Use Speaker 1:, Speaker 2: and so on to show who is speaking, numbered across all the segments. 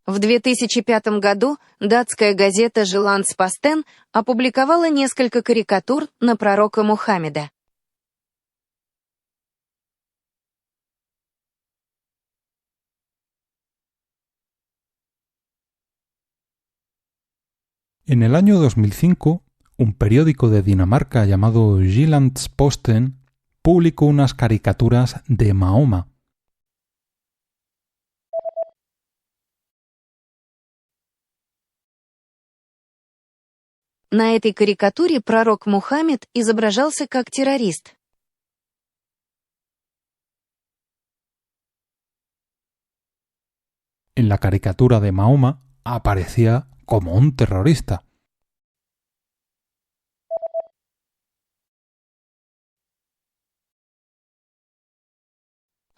Speaker 1: В 2005 году датская газета «Желандспостен» опубликовала несколько карикатур на пророка Мухаммеда.
Speaker 2: En el año 2005, un periódico de Dinamarca llamado Jyllands-Posten publicó unas caricaturas de Mahoma.
Speaker 1: На этой карикатуре пророк Мухаммед изображался как террорист.
Speaker 2: En la caricatura de Mahoma aparecía como un terrorista.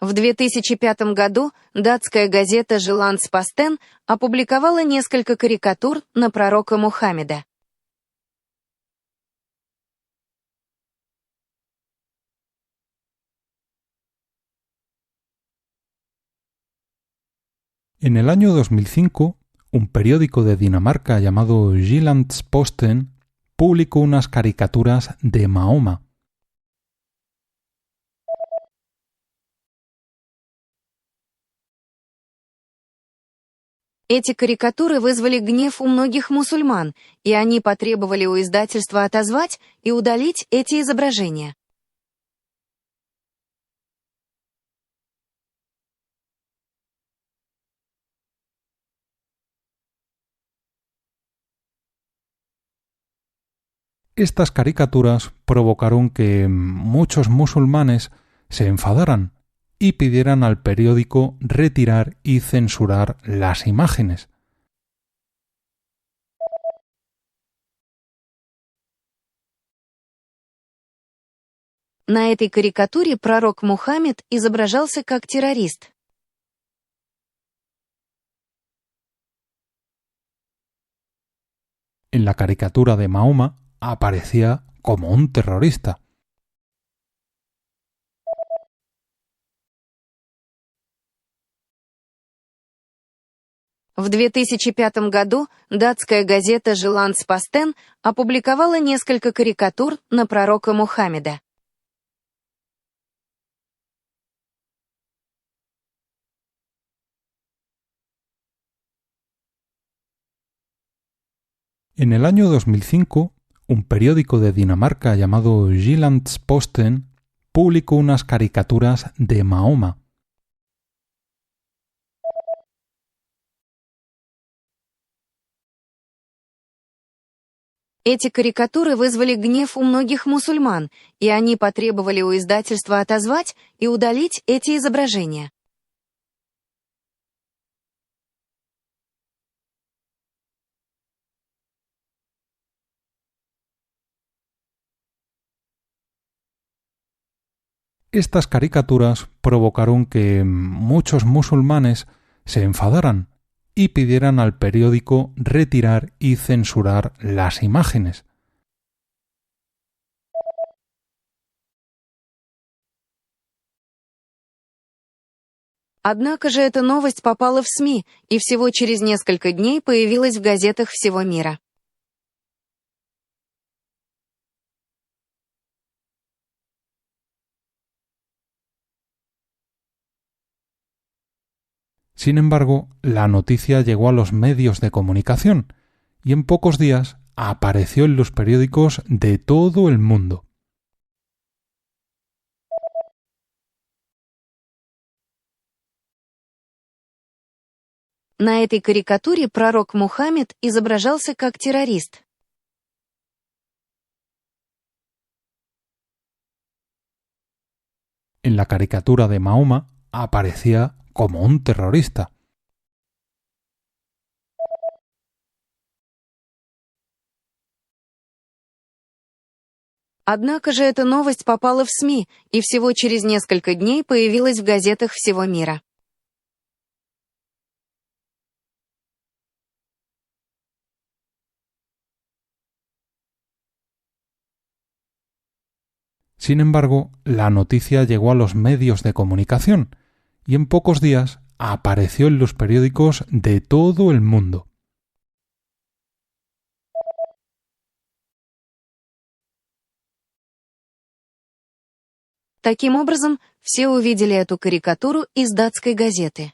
Speaker 1: В 2005 году датская газета «Желандспостен» опубликовала несколько карикатур на пророка Мухаммеда.
Speaker 2: En el año 2005, un periódico de Dinamarca llamado Jyllands-Posten publicó unas caricaturas de Mahoma.
Speaker 1: Эти карикатуры вызвали гнев у многих мусульман, и они потребовали у издательства отозвать и удалить эти изображения.
Speaker 2: Estas caricaturas provocaron que muchos musulmanes se enfadaran y pidieran al periódico retirar y censurar las imágenes.
Speaker 1: На этой карикатуре пророк Мухаммед изображался как террорист.
Speaker 2: En la caricatura de Mahoma aparecía como un terrorista.
Speaker 1: В 2005 году датская газета «Желандспостен» опубликовала несколько карикатур на пророка Мухаммеда.
Speaker 2: En el año 2005, un periódico de Dinamarca llamado Jyllands-Posten publicó unas caricaturas de Mahoma.
Speaker 1: Эти карикатуры вызвали гнев у многих мусульман, и они потребовали у издательства отозвать и удалить эти изображения.
Speaker 2: Estas caricaturas provocaron que muchos musulmanes se enfadaran y pidieran al periódico retirar y censurar las imágenes.
Speaker 1: Однако же эта новость попала в СМИ и всего через несколько дней появилась в газетах всего мира.
Speaker 2: Sin embargo, la noticia llegó a los medios de comunicación y en pocos días apareció en los periódicos de todo el mundo.
Speaker 1: На этой карикатуре пророк Мухаммед изображался как террорист.
Speaker 2: En la caricatura de Mahoma aparecía como un terrorista.
Speaker 1: Однако же эта новость попала в СМИ и всего через несколько дней появилась в газетах всего мира.
Speaker 2: Sin embargo, la noticia llegó a los medios de comunicación y en pocos días apareció en los periódicos de todo el mundo.
Speaker 1: Таким образом, все увидели эту карикатуру из датской газеты.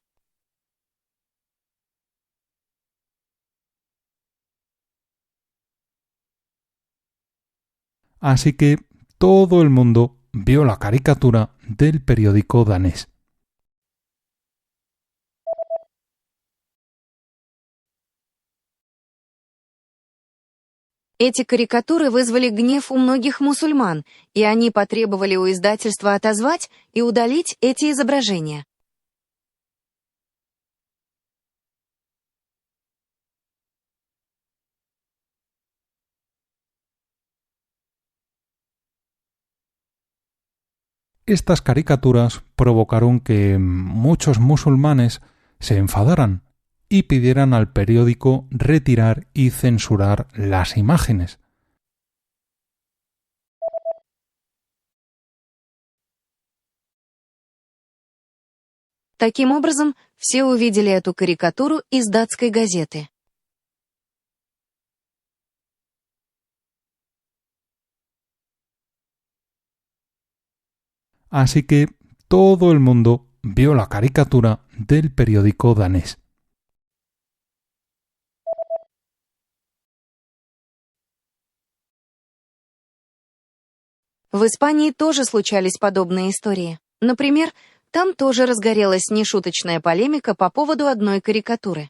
Speaker 2: Así que todo el mundo vio la caricatura del periódico danés.
Speaker 1: Эти карикатуры вызвали гнев у многих мусульман, и они потребовали у издательства отозвать и удалить эти изображения.
Speaker 2: Estas caricaturas provocaron que muchos musulmanes se enfadaran y pidieran al periódico retirar y censurar las imágenes.
Speaker 1: Таким образом, все увидели эту карикатуру из датской газеты.
Speaker 2: Así que todo el mundo vio la caricatura del periódico danés.
Speaker 1: В Испании тоже случались подобные истории. Например, там тоже разгорелась нешуточная полемика по поводу одной карикатуры.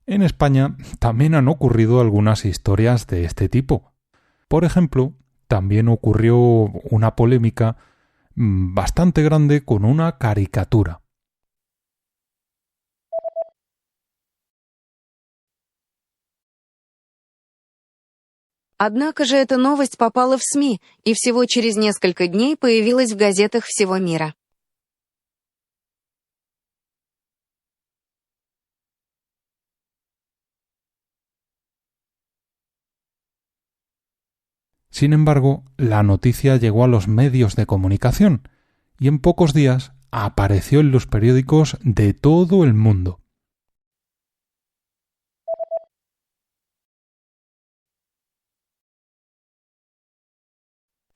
Speaker 2: En España también han ocurrido algunas historias de este tipo. Por ejemplo, también ocurrió una polémica bastante grande con una caricatura.
Speaker 1: Однако же эта новость попала в СМИ и всего через несколько дней появилась в газетах всего мира.
Speaker 2: Sin embargo, la noticia llegó a los medios de comunicación y en pocos días apareció en los periódicos de todo el mundo.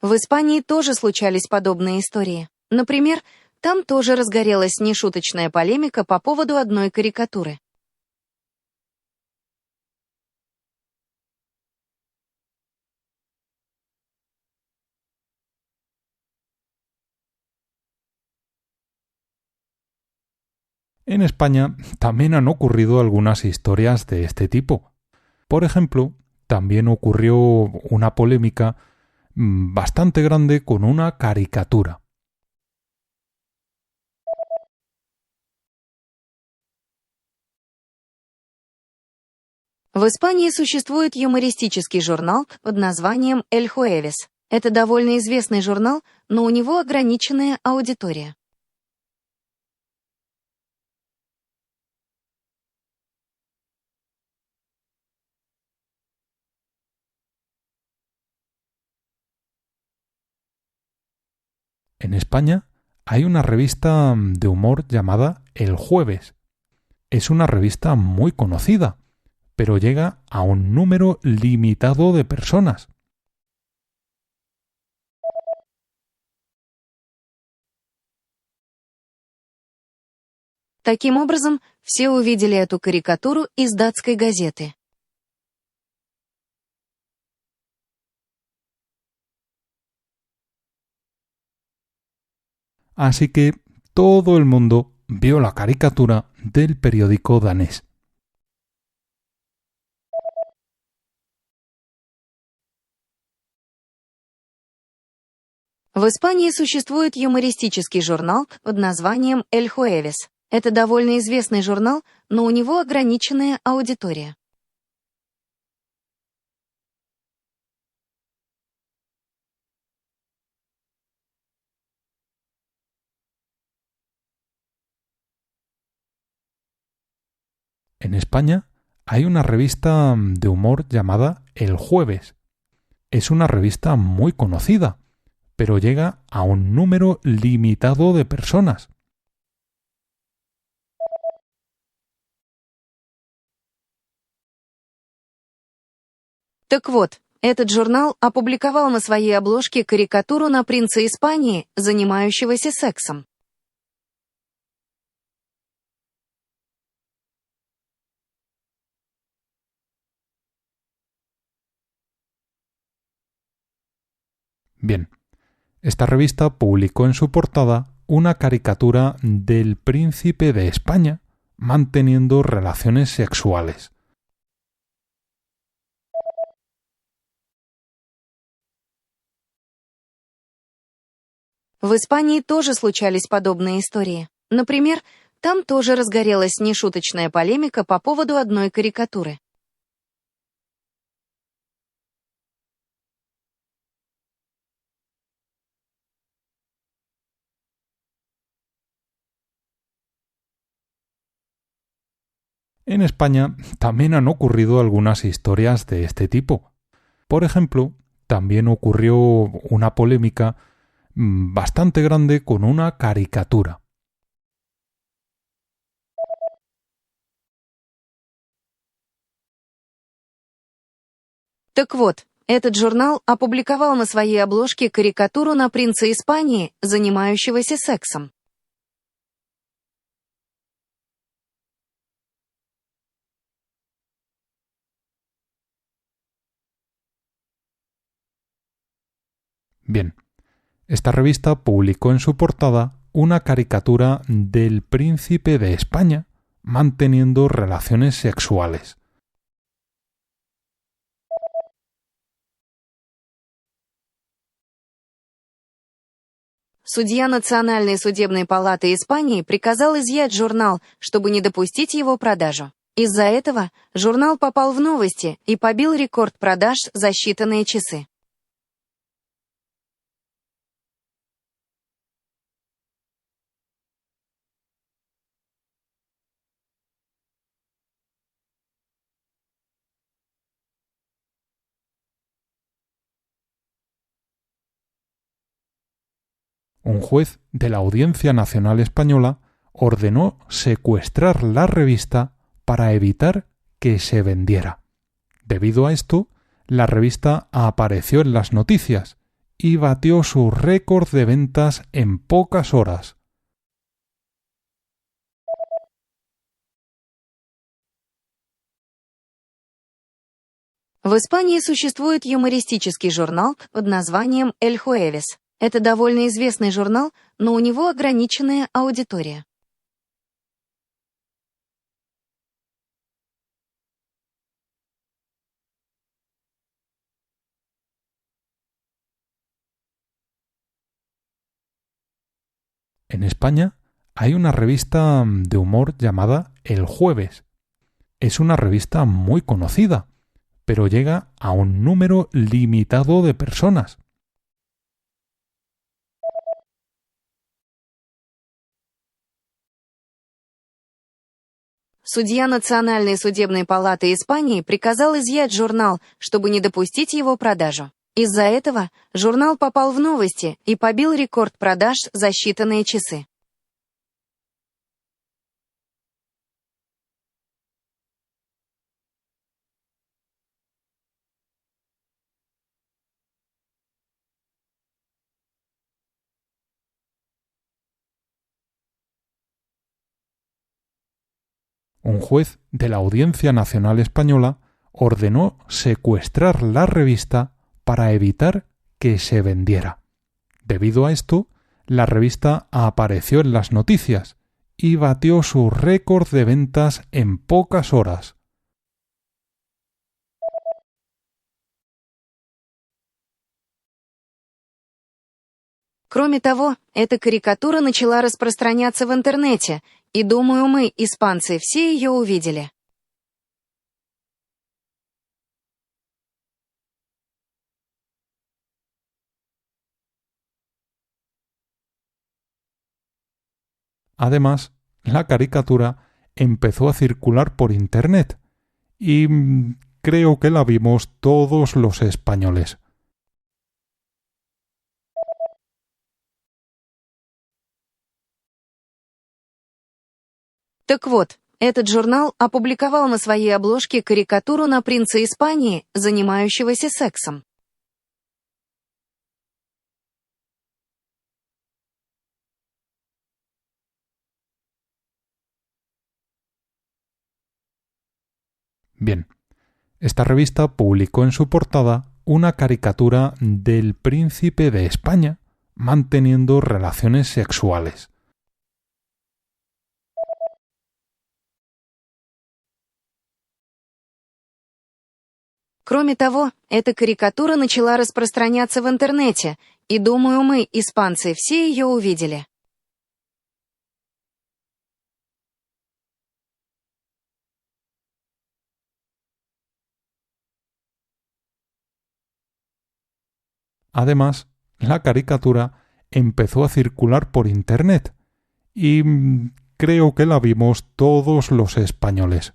Speaker 1: В Испании тоже случались подобные истории. Например, там тоже разгорелась нешуточная полемика по поводу одной карикатуры.
Speaker 2: En España también han ocurrido algunas historias de este tipo. Por ejemplo, también ocurrió una polémica bastante grande con una caricatura.
Speaker 1: В Испании существует юмористический журнал под названием «Эль Хуэвес». Это довольно известный журнал, но у него ограниченная аудитория.
Speaker 2: En España hay una revista de humor llamada El Jueves. Es una revista muy conocida, pero llega a un número limitado de personas.
Speaker 1: Таким образом, все увидели эту карикатуру из датской газеты.
Speaker 2: Así que todo el mundo vio la caricatura del periódico danés.
Speaker 1: В Испании существует юмористический журнал под названием «Эль Хуэвес». Это довольно известный журнал, но у него ограниченная аудитория.
Speaker 2: En España hay una revista de humor llamada El Jueves. Es una revista muy conocida, pero llega a un número limitado de personas.
Speaker 1: Так вот, этот журнал опубликовал на своей обложке карикатуру на принца Испании, занимающегося сексом.
Speaker 2: Bien, esta revista publicó en su portada una caricatura del príncipe de España manteniendo relaciones sexuales.
Speaker 1: В Испании тоже случались подобные истории. Например, там тоже разгорелась нешуточная полемика по поводу одной карикатуры.
Speaker 2: En España también han ocurrido algunas historias de este tipo. Por ejemplo, también ocurrió una polémica bastante grande con una caricatura.
Speaker 1: Так вот, этот журнал опубликовал на своей обложке карикатуру на принца Испании, занимающегося сексом.
Speaker 2: Bien, esta revista publicó en su portada una caricatura del príncipe de España manteniendo relaciones sexuales.
Speaker 1: Судья Национальной судебной палаты Испании приказал изъять журнал, чтобы не допустить его продажу. Из-за этого журнал попал в новости и побил рекорд продаж за считанные часы.
Speaker 2: Un juez de la Audiencia Nacional Española ordenó secuestrar la revista para evitar que se vendiera. Debido a esto, la revista apareció en las noticias y batió su récord de ventas en pocas horas.
Speaker 1: В Испании существует юмористический журнал под названием «Эль Хуэвес». Это довольно известный журнал, но у него ограниченная аудитория.
Speaker 2: En España hay una revista de humor llamada El Jueves. Es una revista muy conocida, pero llega a un número limitado de personas.
Speaker 1: Судья Национальной судебной палаты Испании приказал изъять журнал, чтобы не допустить его продажу. Из-за этого журнал попал в новости и побил рекорд продаж за считанные часы.
Speaker 2: Un juez de la Audiencia Nacional Española ordenó secuestrar la revista para evitar que se vendiera. Debido a esto, la revista apareció en las noticias y batió su récord de ventas en pocas horas.
Speaker 1: Кроме того, эта карикатура начала распространяться в интернете, и, думаю, мы, испанцы, все ее увидели.
Speaker 2: Además, la caricatura empezó a circular por Internet y creo que la vimos todos los españoles.
Speaker 1: Так вот, этот журнал опубликовал на своей обложке карикатуру на принца Испании, занимающегося сексом.
Speaker 2: Bien, esta revista publicó en su portada una caricatura del príncipe de España manteniendo relaciones sexuales.
Speaker 1: Кроме того, эта карикатура начала распространяться в интернете, и, думаю, мы, испанцы, все ее увидели.
Speaker 2: Además, la caricatura empezó a circular por Internet y creo que la vimos todos los españoles.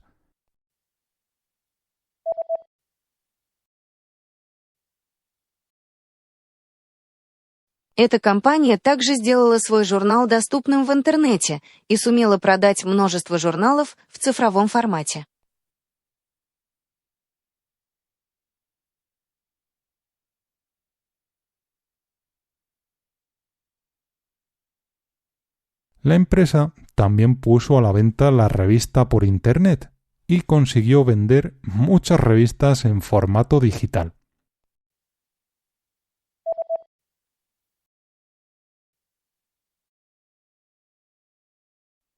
Speaker 1: Эта компания также сделала свой журнал доступным в интернете и сумела продать множество журналов в цифровом формате.
Speaker 2: La empresa también puso a la venta la revista por Internet y consiguió vender muchas revistas en formato digital.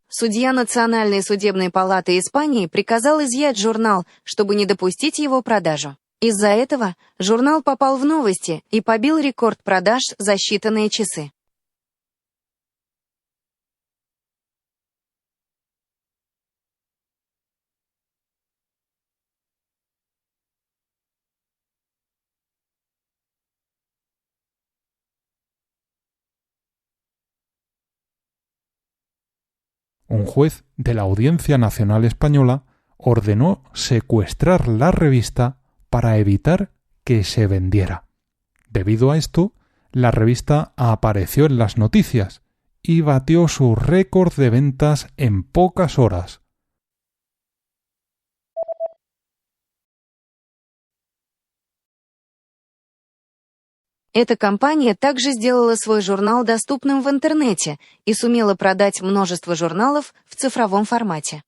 Speaker 1: Судья Национальной судебной палаты Испании приказал изъять журнал, чтобы не допустить его продажу. Из-за этого журнал попал в новости и побил рекорд продаж за считанные часы.
Speaker 2: Un juez de la Audiencia Nacional Española ordenó secuestrar la revista para evitar que se vendiera. Debido a esto, la revista apareció en las noticias y batió su récord de ventas en pocas horas.
Speaker 1: Эта компания также сделала свой журнал доступным в интернете и сумела продать множество журналов в цифровом формате.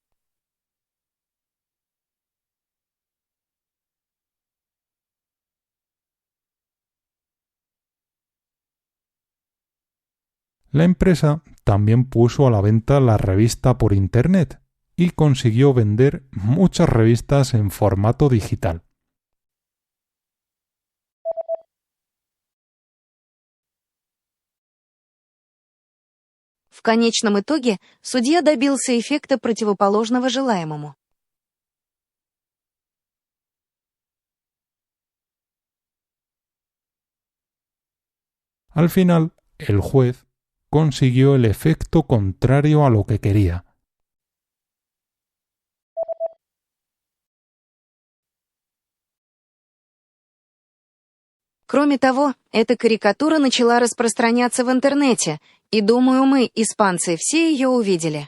Speaker 2: La empresa también puso a la venta la revista por Internet y consiguió vender muchas revistas en formato digital.
Speaker 1: В конечном итоге судья добился эффекта, противоположного желаемому.
Speaker 2: Al final, el juez consiguió el efecto contrario a lo que quería.
Speaker 1: Кроме того, эта карикатура начала распространяться в интернете, и, думаю, мы, испанцы, все ее увидели.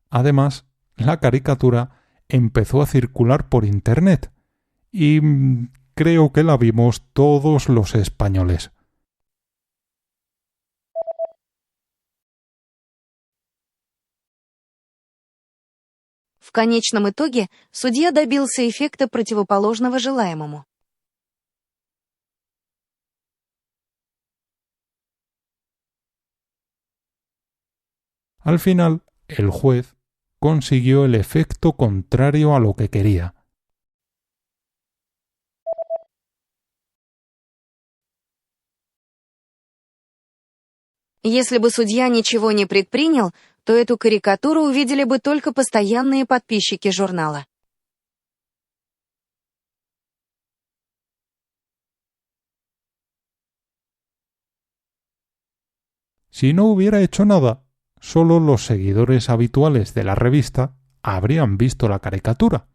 Speaker 2: Además, la caricatura empezó a circular por Internet y creo que la vimos todos los españoles.
Speaker 1: В конечном итоге судья добился эффекта, противоположного желаемому.
Speaker 2: Al final, el juez consiguió el efecto contrario a lo que quería.
Speaker 1: Если бы судья ничего не предпринял, то эту карикатуру увидели бы только постоянные подписчики журнала.
Speaker 2: Si no hubiera hecho nada, solo los seguidores habituales de la revista habrían visto la caricatura.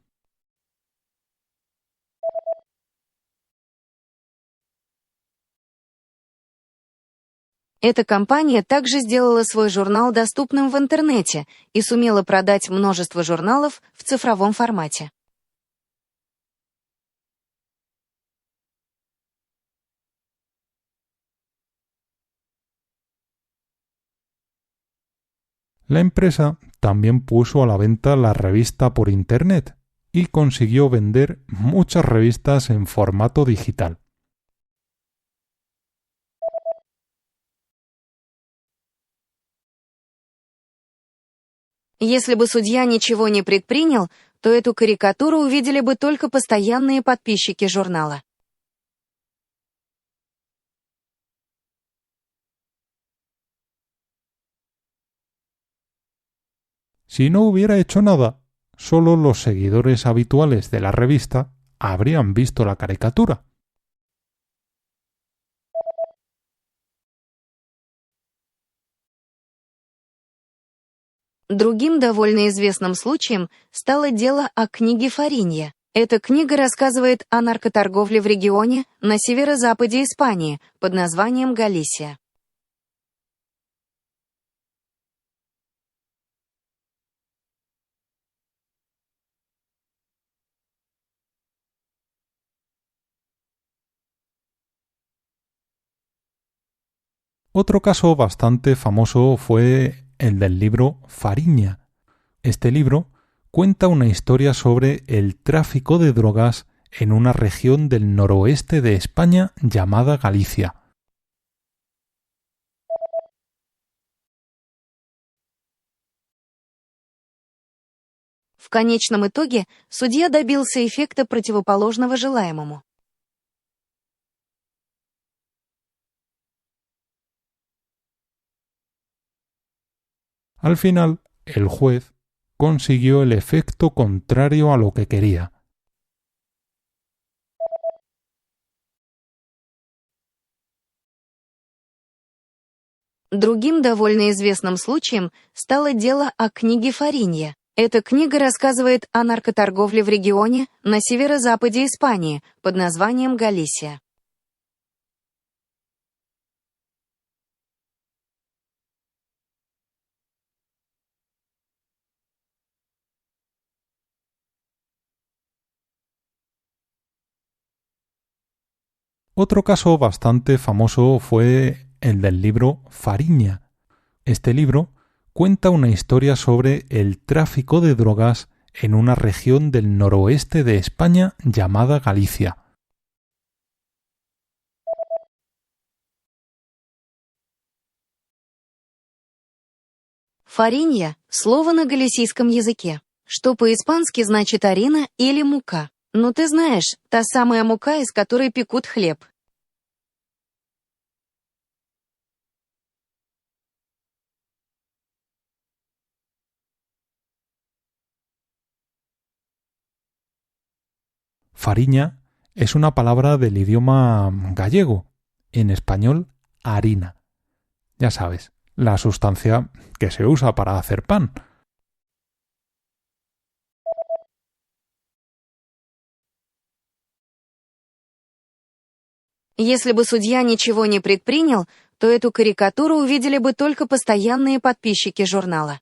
Speaker 1: Эта компания также сделала свой журнал доступным в интернете и сумела продать множество журналов в цифровом формате.
Speaker 2: La empresa también puso a la venta la revista por Internet y consiguió vender muchas revistas en formato digital.
Speaker 1: Если бы судья ничего не предпринял, то эту карикатуру увидели бы только постоянные подписчики журнала.
Speaker 2: Si no hubiera hecho nada, solo los seguidores habituales de la revista habrían visto la caricatura.
Speaker 1: Другим довольно известным случаем стало дело о книге Фаринья. Эта книга рассказывает о наркоторговле в регионе на северо-западе Испании под названием Галисия.
Speaker 2: Otro caso bastante famoso fue el del libro Fariña. Este libro cuenta una historia sobre el tráfico de drogas en una región del noroeste de España llamada Galicia.
Speaker 1: В конечном итоге судья добился эффекта противоположного желаемому.
Speaker 2: Al final, el juez consiguió el efecto contrario a lo que quería.
Speaker 1: Другим довольно известным случаем стало дело о книге Фаринья. Эта книга рассказывает о наркоторговле в регионе на северо-западе Испании под названием Галисия.
Speaker 2: Otro caso bastante famoso fue el del libro Fariña. Este libro cuenta una historia sobre el tráfico de drogas en una región del noroeste de España llamada Galicia.
Speaker 1: Фаринья — слово на галисийском языке, что по-испански значит «арина» или «мука». Ну ты знаешь, та самая мука, из которой пекут хлеб.
Speaker 2: Fariña es una palabra del idioma gallego, en español harina. Ya sabes, la sustancia que se usa para hacer pan.
Speaker 1: Если бы судья ничего не предпринял, то эту карикатуру увидели бы только постоянные подписчики журнала.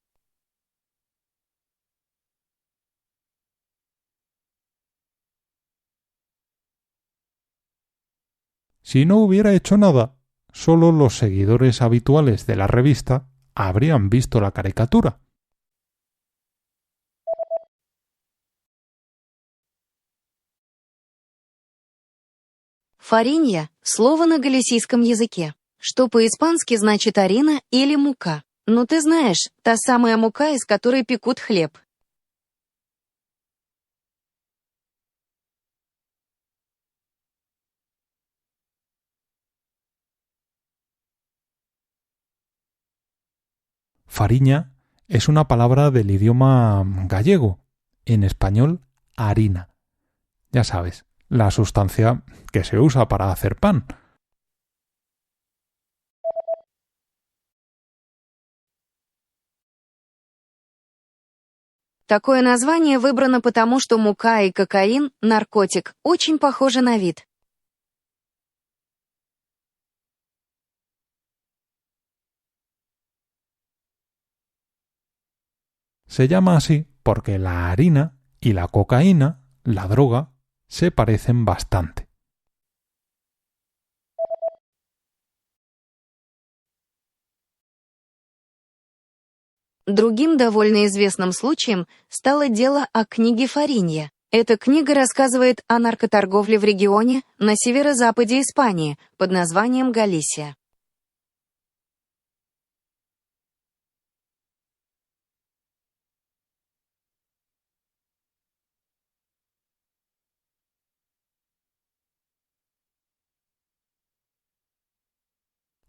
Speaker 2: Si no hubiera hecho nada, solo los seguidores habituales de la revista habrían visto la caricatura.
Speaker 1: Фаринья — слово на галисийском языке, что по-испански значит «арина» или «мука». Ну ты знаешь, та самая мука, из которой пекут хлеб.
Speaker 2: Fariña es una palabra del idioma gallego, en español harina. Ya sabes, la sustancia que se usa para hacer pan.
Speaker 1: Такое название выбрано потому, что мука и кокаин, наркотик, очень похожи на вид.
Speaker 2: Se llama así porque la harina y la cocaína, la droga, se parecen bastante.
Speaker 1: Другим довольно известным случаем стало дело о книге Фаринья. Эта книга рассказывает о наркоторговле в регионе на северо-западе Испании под названием Галисия.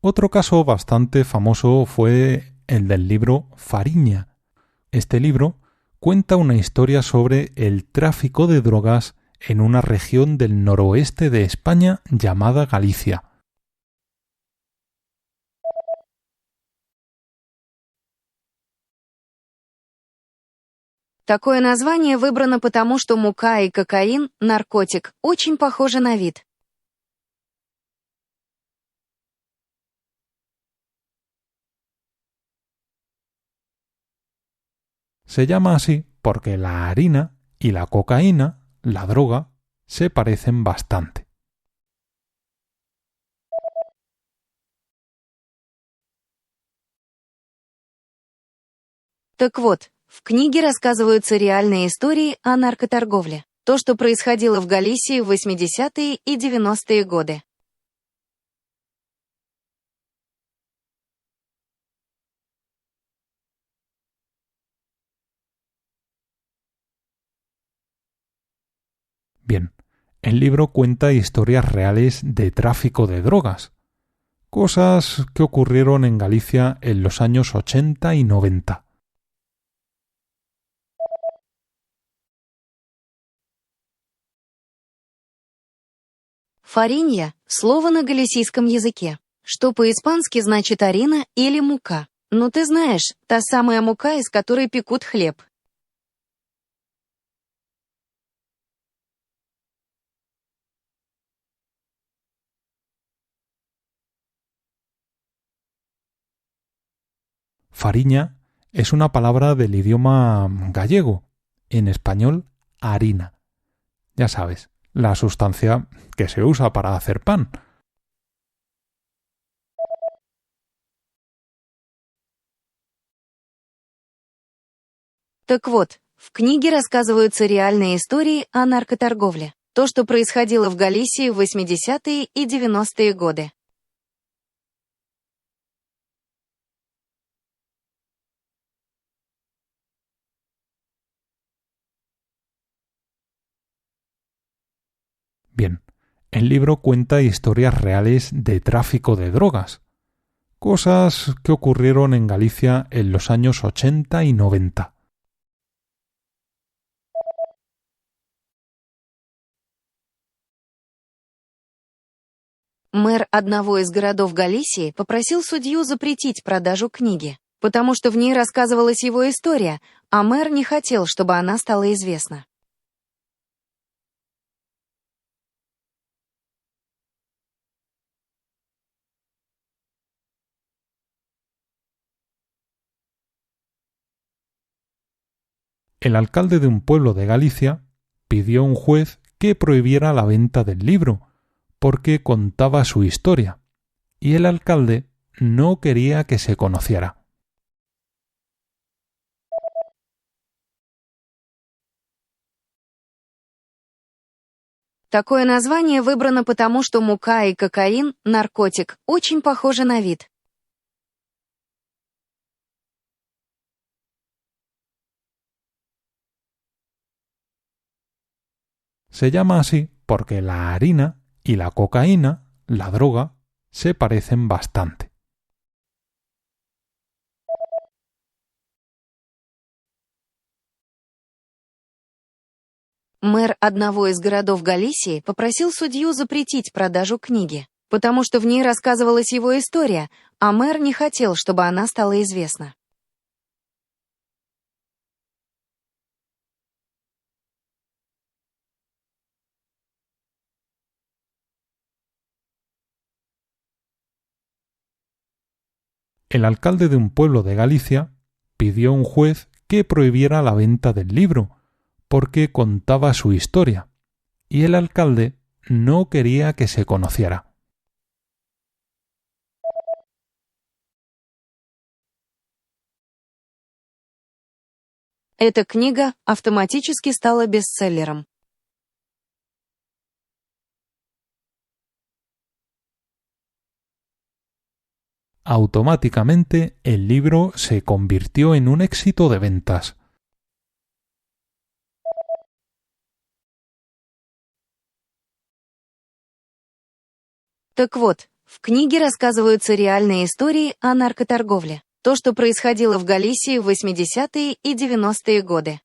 Speaker 2: Otro caso bastante famoso fue el del libro Fariña. Este libro cuenta una historia sobre el tráfico de drogas en una región del noroeste de España llamada Galicia.
Speaker 1: Такое название выбрано потому, что мука и кокаин, наркотик, очень похожи на вид.
Speaker 2: Se llama así porque la harina y la cocaína, la droga, se parecen bastante.
Speaker 1: Так вот, в книге рассказываются реальные истории о наркоторговле. То, что происходило в Галисии в 80-е и 90-е годы.
Speaker 2: Bien, el libro cuenta historias reales de tráfico de drogas, cosas que ocurrieron en Galicia en los años 80 y 90.
Speaker 1: Фаринья — слово на галисийском языке, что по-испански значит «арина» или «мука». Ну ты знаешь, та самая мука, из которой пекут хлеб.
Speaker 2: Fariña es una palabra del idioma gallego, en español harina. Ya sabes, la sustancia que se usa para hacer pan.
Speaker 1: Так вот, в книге рассказываются реальные истории о наркоторговле. То, что происходило в Галисии в 80-е и 90-е годы.
Speaker 2: Bien, el libro cuenta historias reales de tráfico de drogas, cosas que ocurrieron en Galicia en los años 80 y 90.
Speaker 1: Мэр одного из городов Галисии попросил судью запретить продажу книги, потому что в ней рассказывалась его история, а мэр не хотел, чтобы она стала известна.
Speaker 2: El alcalde de un pueblo de Galicia pidió a un juez que prohibiera la venta del libro, porque contaba su historia, y el alcalde no quería que se conociera.
Speaker 1: Такое название выбрано потому, что мука и кокаин, наркотик, очень похожи на вид.
Speaker 2: Se llama así porque la harina y la cocaína, la droga, se parecen bastante.
Speaker 1: Мэр одного из городов Галисии попросил судью запретить продажу книги, потому что в ней рассказывалась его история, а мэр не хотел, чтобы она стала известна.
Speaker 2: El alcalde de un pueblo de Galicia pidió a un juez que prohibiera la venta del libro, porque contaba su historia, y el alcalde no quería que se conociera.
Speaker 1: Эта книга автоматически стала бестселлером.
Speaker 2: Automáticamente el libro se convirtió en un éxito de ventas.
Speaker 1: Так вот, в книге рассказываются реальные истории о наркоторговле. То, что происходило в Галисии в 80-е и 90-е годы.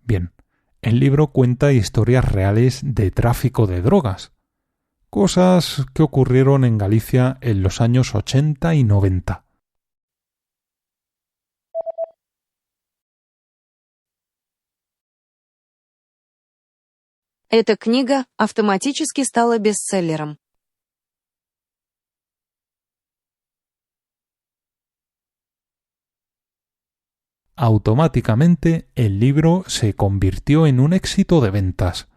Speaker 2: Bien, el libro cuenta historias reales de tráfico de drogas, cosas que ocurrieron en Galicia en los años 80 y 90.
Speaker 1: Эта книга автоматически стала бестселлером.
Speaker 2: Automáticamente el libro se convirtió en un éxito de ventas.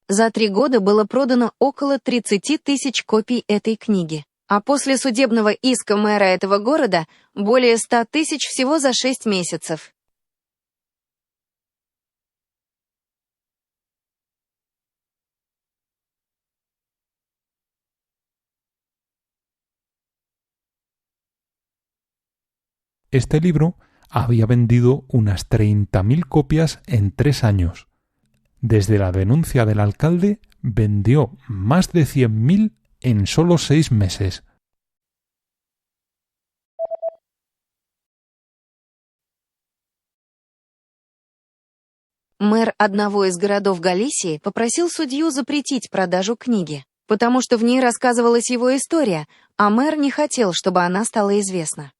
Speaker 1: За 3 года было продано около 30 тысяч копий этой книги. А после судебного иска мэра этого города более 100 тысяч всего за 6 месяцев.
Speaker 2: Este libro había vendido unas 30.000 copias en 3 años. Desde la denuncia del alcalde vendió más de 100.000 en solo 6 meses.
Speaker 1: Мэр одного из городов Галисии попросил судью запретить продажу книги, потому что в ней рассказывалась его история, а мэр не хотел, чтобы она стала известна.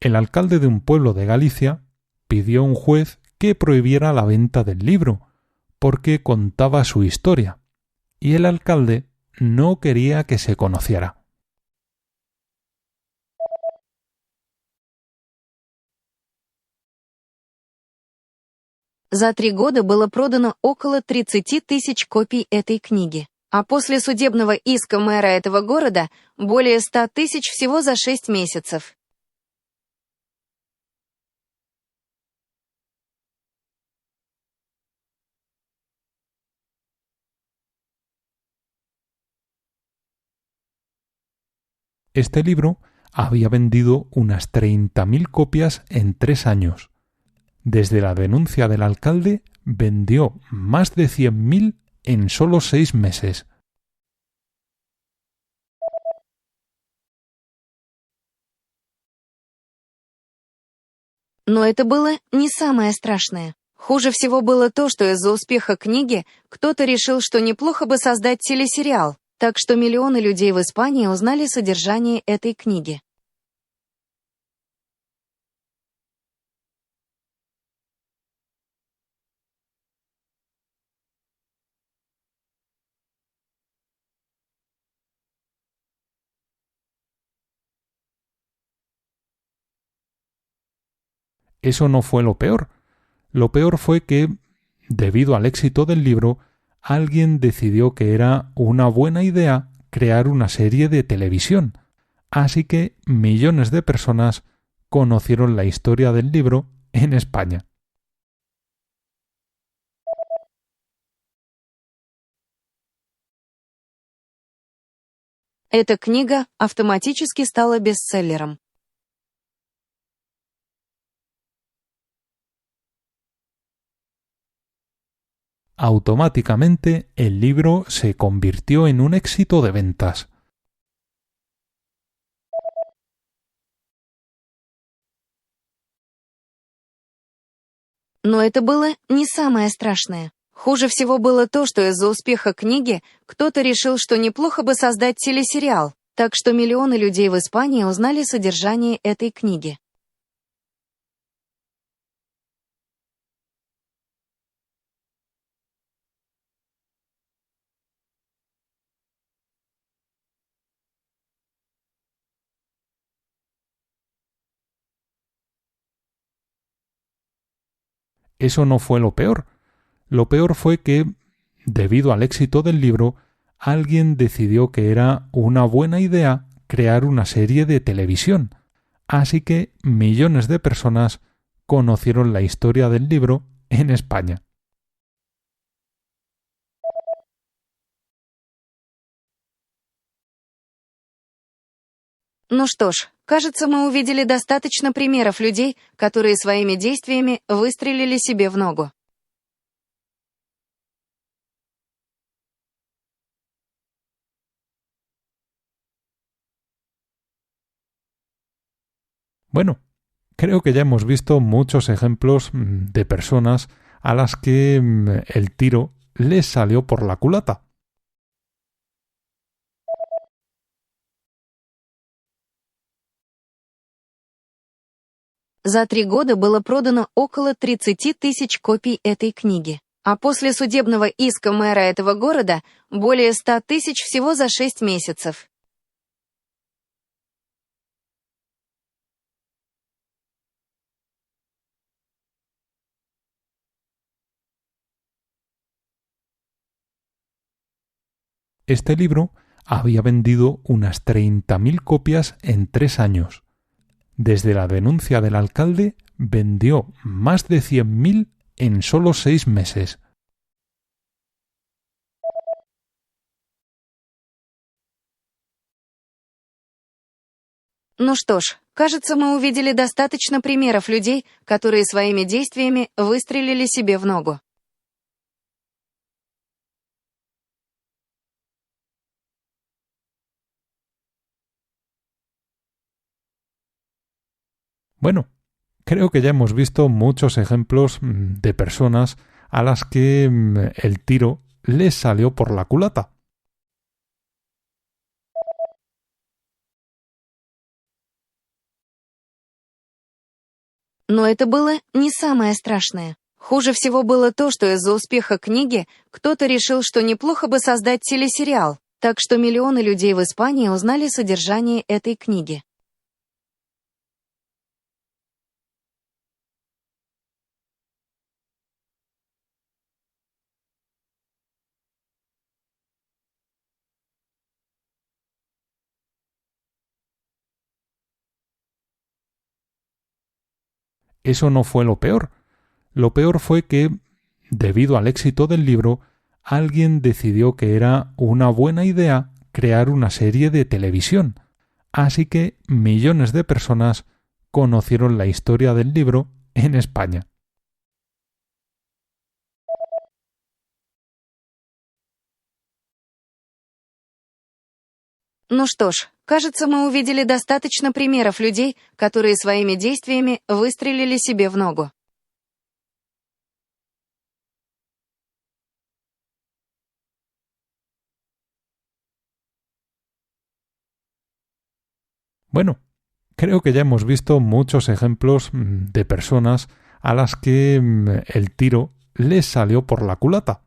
Speaker 2: El alcalde de un pueblo de Galicia pidió a un juez que prohibiera la venta del libro, porque contaba su historia, y el alcalde no quería que se conociera.
Speaker 1: За 3 года было продано около 30 тысяч копий этой книги. А после судебного иска мэра этого города более 100 тысяч всего за 6 месяцев.
Speaker 2: Este libro había vendido unas 30.000 copias en 3 años. Desde la denuncia del alcalde vendió más de 100.000 en solo 6 meses.
Speaker 1: Но это было не самое страшное. Хуже всего было то, что из-за успеха книги кто-то решил, что неплохо бы создать телесериал, так что миллионы людей в Испании узнали содержание этой книги.
Speaker 2: Eso no fue lo peor. Lo peor fue que, debido al éxito del libro, alguien decidió que era una buena idea crear una serie de televisión. Así que millones de personas conocieron la historia del libro en España.
Speaker 1: Эта книга автоматически стала бестселлером.
Speaker 2: Automáticamente el libro se convirtió en un éxito de ventas.
Speaker 1: Но это было не самое страшное. Хуже всего было то, что из-за успеха книги кто-то решил, что неплохо бы создать телесериал, так что миллионы людей в Испании узнали содержание этой книги.
Speaker 2: Eso no fue lo peor. Lo peor fue que, debido al éxito del libro, alguien decidió que era una buena idea crear una serie de televisión. Así que millones de personas conocieron la historia del libro en España.
Speaker 1: Ну что ж, кажется, мы увидели достаточно примеров людей, которые своими действиями выстрелили себе в ногу.
Speaker 2: Bueno, creo que ya hemos visto muchos ejemplos de personas a las que el tiro les salió por la culata.
Speaker 1: За 3 года было продано около 30 тысяч копий этой книги. А после судебного иска мэра этого города более 100 тысяч всего за 6 месяцев.
Speaker 2: Este libro había vendido unas 30.000 copias en 3 años. Desde la denuncia del alcalde vendió más de 100.000 en solo 6 meses.
Speaker 1: Ну что ж, кажется, мы увидели достаточно примеров людей, которые своими действиями выстрелили себе в ногу.
Speaker 2: Bueno, creo que ya hemos visto muchos ejemplos de personas a las que el tiro les salió por la culata.
Speaker 1: Но это было не самое страшное. Хуже всего было то, что из-за успеха книги кто-то решил, что неплохо бы создать телесериал, так что миллионы людей в Испании узнали содержание этой книги.
Speaker 2: Eso no fue lo peor. Lo peor fue que, debido al éxito del libro, alguien decidió que era una buena idea crear una serie de televisión. Así que millones de personas conocieron la historia del libro en España.
Speaker 1: Ну что ж, кажется, мы увидели достаточно примеров людей, которые своими действиями выстрелили себе в ногу.
Speaker 2: Bueno, creo que ya hemos visto muchos ejemplos de personas a las que el tiro les salió por la culata.